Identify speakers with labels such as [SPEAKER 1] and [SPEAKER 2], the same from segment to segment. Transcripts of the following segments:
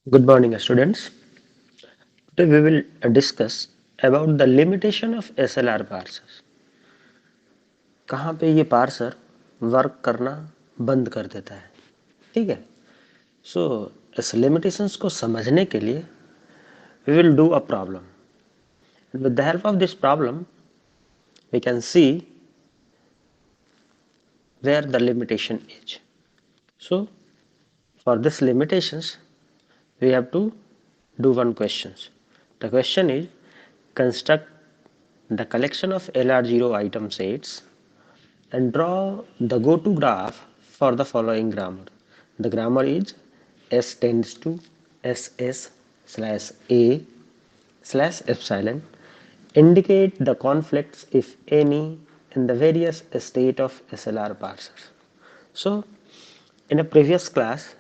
[SPEAKER 1] Good morning, students. Today we will discuss about the limitation of SLR parsers. कहाँ पे ये parser work करना बंद कर देता है, ठीक है। सो इस लिमिटेशंस को समझने के लिए we will do a problem. And with the help of this problem, we can see where the limitation is. So for this limitations, we have to do one question. The question is construct the collection of LR0 item sets and draw the go-to graph for the following grammar. The grammar is S tends to SS slash A slash epsilon. Indicate the conflicts, if any, in the various state of SLR parsers. So, in a previous class,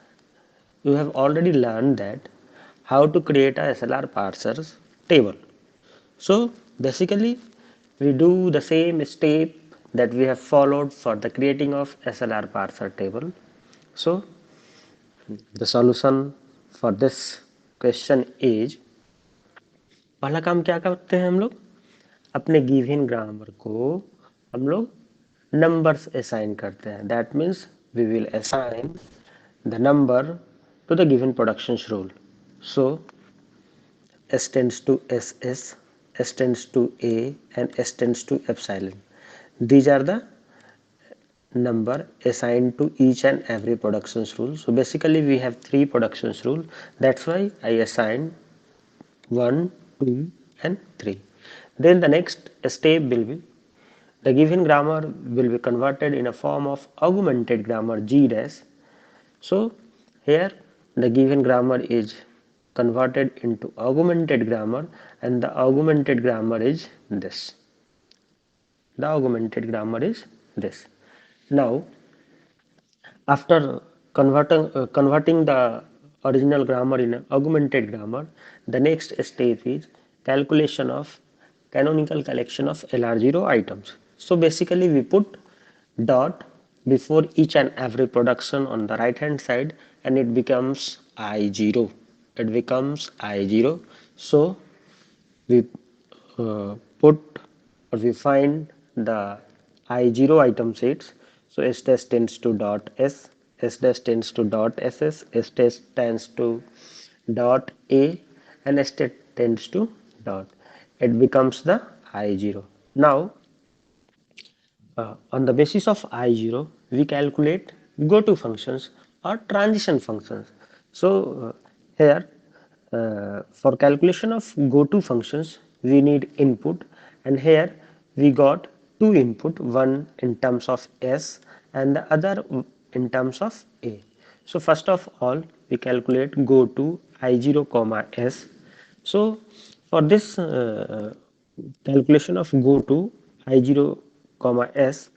[SPEAKER 1] you have already learned that how to create a SLR parsers table. So basically we do the same step that we have followed for the creating of SLR parser table. So the solution for this question is, पहला काम क्या करते हैं हम लोग, अपने given grammar को हम लोग नंबर्स असाइन करते हैं. That means we will assign the number to the given production rule. So S tends to SS, S tends to A, and S tends to epsilon. These are the number assigned to each and every productions rule. So basically we have three productions rule. That's why I assigned 1, 2 and 3. Then the next step will be the given grammar will be converted in a form of augmented grammar G dash. So here the given grammar is converted into augmented grammar, and the augmented grammar is this. The augmented grammar is this. Now, after converting the original grammar in augmented grammar, the next step is calculation of canonical collection of LR0 items. So basically we put dot before each and every production on the right hand side, and it becomes I0. It becomes I0. So we put or we find the I0 item sets. So S dash tends to dot S, S dash tends to dot SS, S dash tends to dot A, and S dash tends to dot. It becomes the I0. Now on the basis of I0, we calculate go-to functions or transition functions. So here for calculation of go-to functions, we need input, and here we got two input, one in terms of S and the other in terms of A. So first of all, we calculate go-to I0 comma S. So for this calculation of go-to I0 comma S,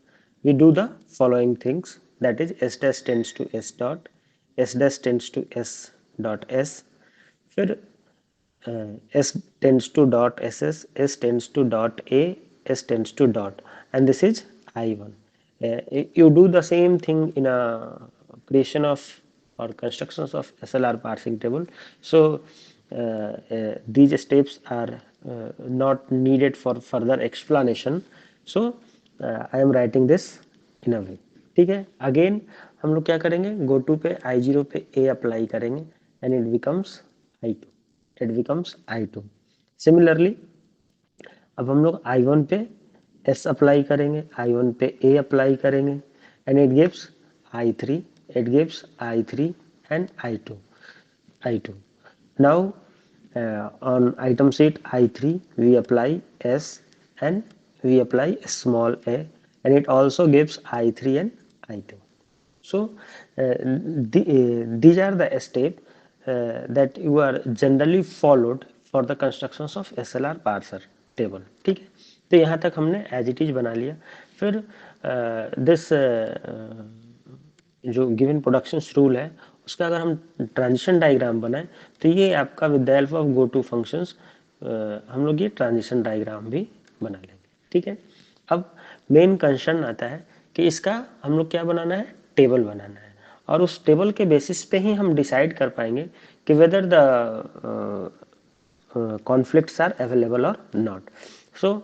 [SPEAKER 1] we do the following things, that is S dash tends to S dot, S dash tends to S dot S, फिर S tends to dot SS, S tends to dot A, S tends to dot, and this is I1. You do the same thing in a creation of or constructions of SLR parsing table. So these steps are not needed for further explanation. So I am writing this in a way. ठीक है. Again हम लोग क्या करेंगे, go to पे I0 पे A apply करेंगे, and it becomes I2. It becomes I2. Similarly, अब हम लोग I1 पे S अप्लाई करेंगे, I1 पे A अप्लाई करेंगे, and it gives I3. It gives I3 and I2. I2. Now on item set I3 we apply S and we apply small a, and it also gives I3 and I2. So these are the steps that you are generally followed for the constructions of SLR parser table. ठीक है, तो यहाँ तक हमने as it is बना लिया. फिर this जो गिवन प्रोडक्शन रूल है उसका अगर हम ट्रांजिशन डायग्राम बनाएं, तो ये आपका with the help of go to functions हम लोग ये ट्रांजिशन डायग्राम भी बना लेंगे. ठीक है, अब मेन कंसर्न आता है कि इसका हम लोग क्या बनाना है, टेबल बनाना है, और उस टेबल के बेसिस पे ही हम डिसाइड कर पाएंगे कि whether the conflicts are available or not. So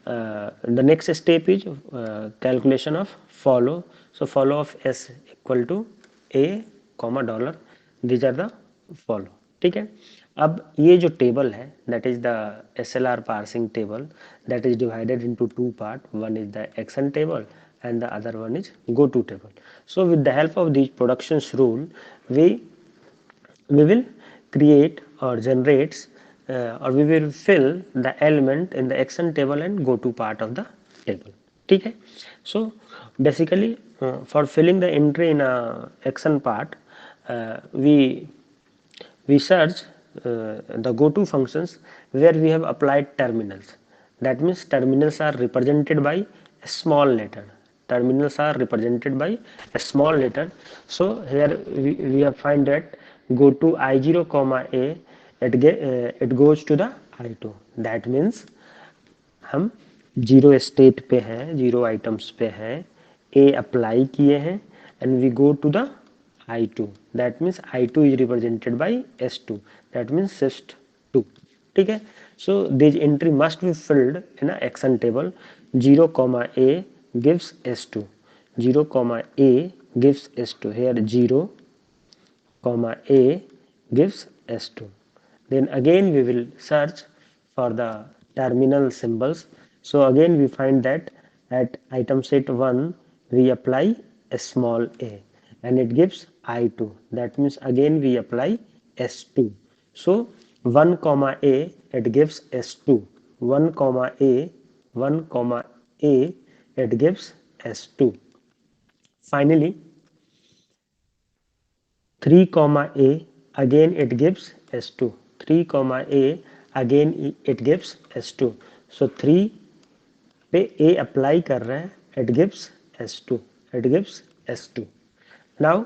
[SPEAKER 1] the next step is calculation of follow. So follow of s equal to a comma dollar, these are the follow. ठीक है, अब ये जो टेबल है that is the SLR parsing table that is divided into two part, one is the action table and the other one is go to table. So with the help of these productions rule we will create or generates or we will fill the element in the action table and go to part of the table. ठीक है, so basically for filling the entry in a action part we search the go to functions where we have applied terminals. That means terminals are represented by a small letter. Terminals are represented by a small letter. So here we have find that go to I0 comma a, it goes to the I2. That means हम zero state पे हैं, zero items पे हैं, ए apply किए हैं and we go to the I2. That means I2 is represented by S2. That means सिस्ट 2. ठीक है, so this entry must be filled in a action table. 0 comma a gives S2, 0 comma a gives S2. here 0 comma a gives S2. Then again we will search for the terminal symbols. So again we find that at item set 1 we apply a small a and it gives I2. That means again we apply S2. So 1 comma a it gives S2, 1 comma a, 1 comma a it gives S2. Finally 3 comma a again it gives S2, 3 comma a again it gives S2. so 3 पे a apply कर रहे हैं, it gives S2, it gives S2. now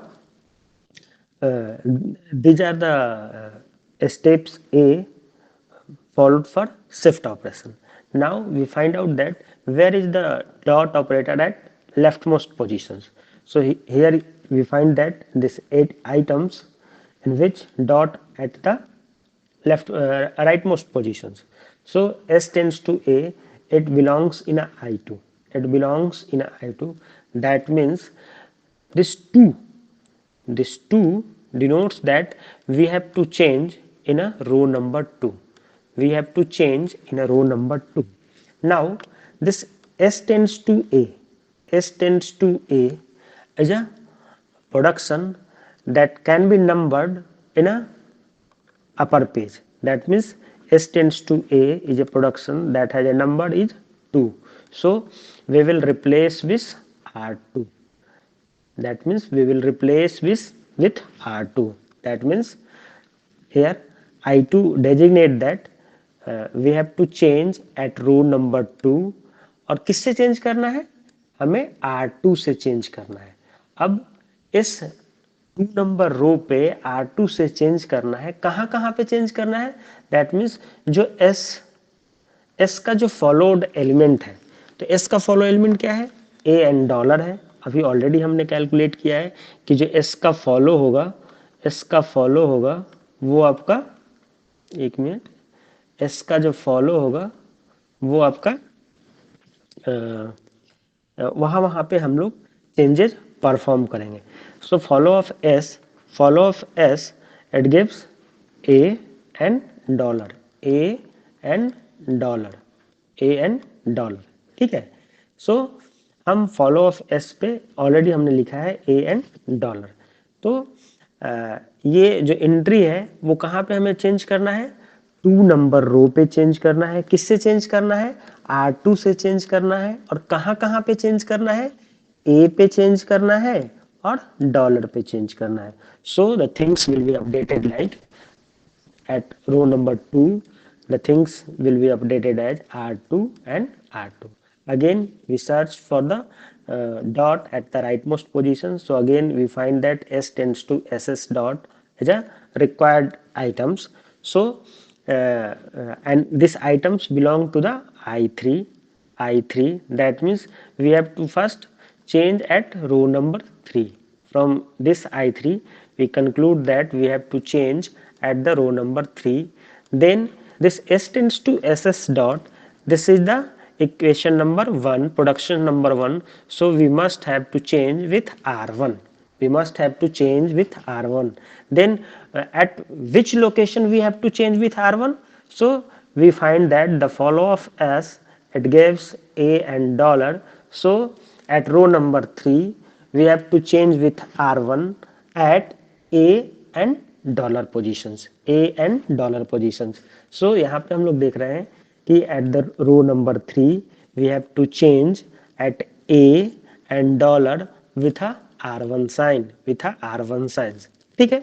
[SPEAKER 1] these are the steps a followed for shift operation. Now we find out that where is the dot operator at leftmost positions. So here we find that this 8 items in which dot at the left rightmost positions. So S tends to A, it belongs in a I2. It belongs in a I2. That means this 2 denotes that we have to change in a row number 2. We have to change in a row number 2. Now this S tends to A, S tends to A is a production that can be numbered in a upper page. That means S tends to A is a production that has a number is 2. So we will replace with R2. That means we will replace with R2. That means here I2 designate that we have to change at row number 2. और किससे change करना है, हमें R2 से change करना है. अब इस 2 नंबर रो पे R2 से चेंज करना है. कहां कहां पे चेंज करना है, दैट मीन्स जो S का जो फॉलोड एलिमेंट है, तो S का फॉलो एलिमेंट क्या है, A एंड डॉलर है. अभी ऑलरेडी हमने कैलकुलेट किया है कि जो S का फॉलो होगा, S का फॉलो होगा वो आपका, एक मिनट, S का जो फॉलो होगा वो आपका वहां पे हम लोग चेंजेस परफॉर्म करेंगे. So follow of S it gives A and dollar, A and dollar, A and dollar. ठीक है, सो हम फॉलो ऑफ एस पे ऑलरेडी हमने लिखा है ए एंड डॉलर. तो ये जो एंट्री है वो कहाँ पे हमें चेंज करना है, 2 नंबर रो पे चेंज करना है. किससे चेंज करना है, R2 से चेंज करना है. और कहाँ कहाँ पे चेंज करना है, A पे चेंज करना है और डॉलर पे चेंज करना है. So the things will be updated like at row number 2 the things will be updated as R2 and R2. Again we search for the dot at the rightmost position. So again we find that S tends to SS dot as a required items. So and these items belong to the I3. That means we have to first change at row number 3. From this I3 we conclude that we have to change at the row number 3, then this S tends to SS dot. This is the equation number 1, production number 1. So we must have to change with R1. We must have to change with R1. Then at which location we have to change with R1? So we find that the follow of S, it gives A and dollar. So at row number 3 we have to change with R1 at A and dollar positions, A and dollar positions. So यहाँ पे हम लोग देख रहे हैं कि at the row number 3 we have to change at A and dollar with a R1 sign, with a R1 science. ठीक है.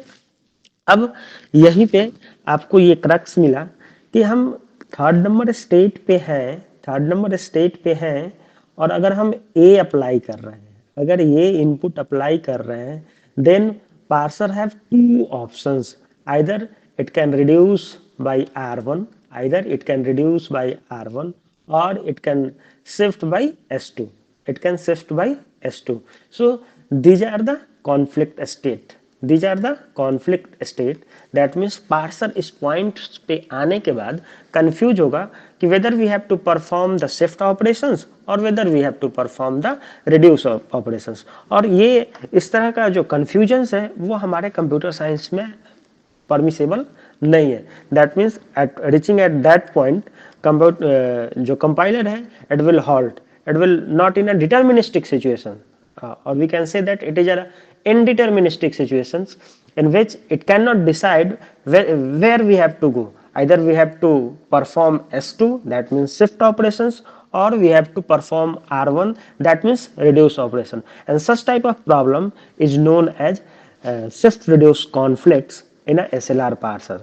[SPEAKER 1] अब यहीं पे आपको ये क्रक्स मिला कि हम थर्ड नंबर स्टेट पे हैं, थर्ड नंबर स्टेट पे हैं और अगर हम ए अप्लाई कर रहे हैं, अगर ये इनपुट अप्लाई कर रहे हैं, then parser have two options. Either it can reduce by R1, either it can reduce by R1 or it can shift by S2. It can shift by S2. So these are the conflict state. These are the conflict state. That means parser इस point पे आने के बाद confuse होगा कि whether we have to perform the shift operations or whether we have to perform the reduce operations. और ये इस तरह का जो confusions है वो हमारे computer science में permissible नहीं है. That means at reaching at that point जो compiler है it will halt. It will not in a deterministic situation, or we can say that it is an indeterministic situations in which it cannot decide where we have to go. Either we have to perform S2, that means shift operations, or we have to perform R1, that means reduce operation. And such type of problem is known as shift reduce conflicts in a SLR parser.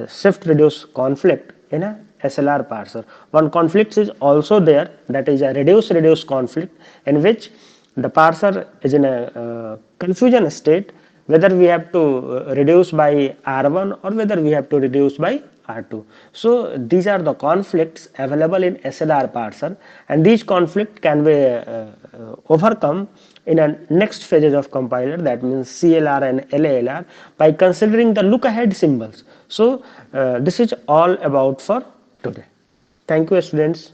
[SPEAKER 1] Shift reduce conflict in a SLR parser. One conflict is also there, that is a reduce conflict, in which the parser is in a confusion state whether we have to reduce by R1 or whether we have to reduce by R2. So these are the conflicts available in SLR parser, and these conflicts can be overcome in a next phases of compiler, that means CLR and LALR, by considering the look ahead symbols. So this is all about for today. Thank you, students.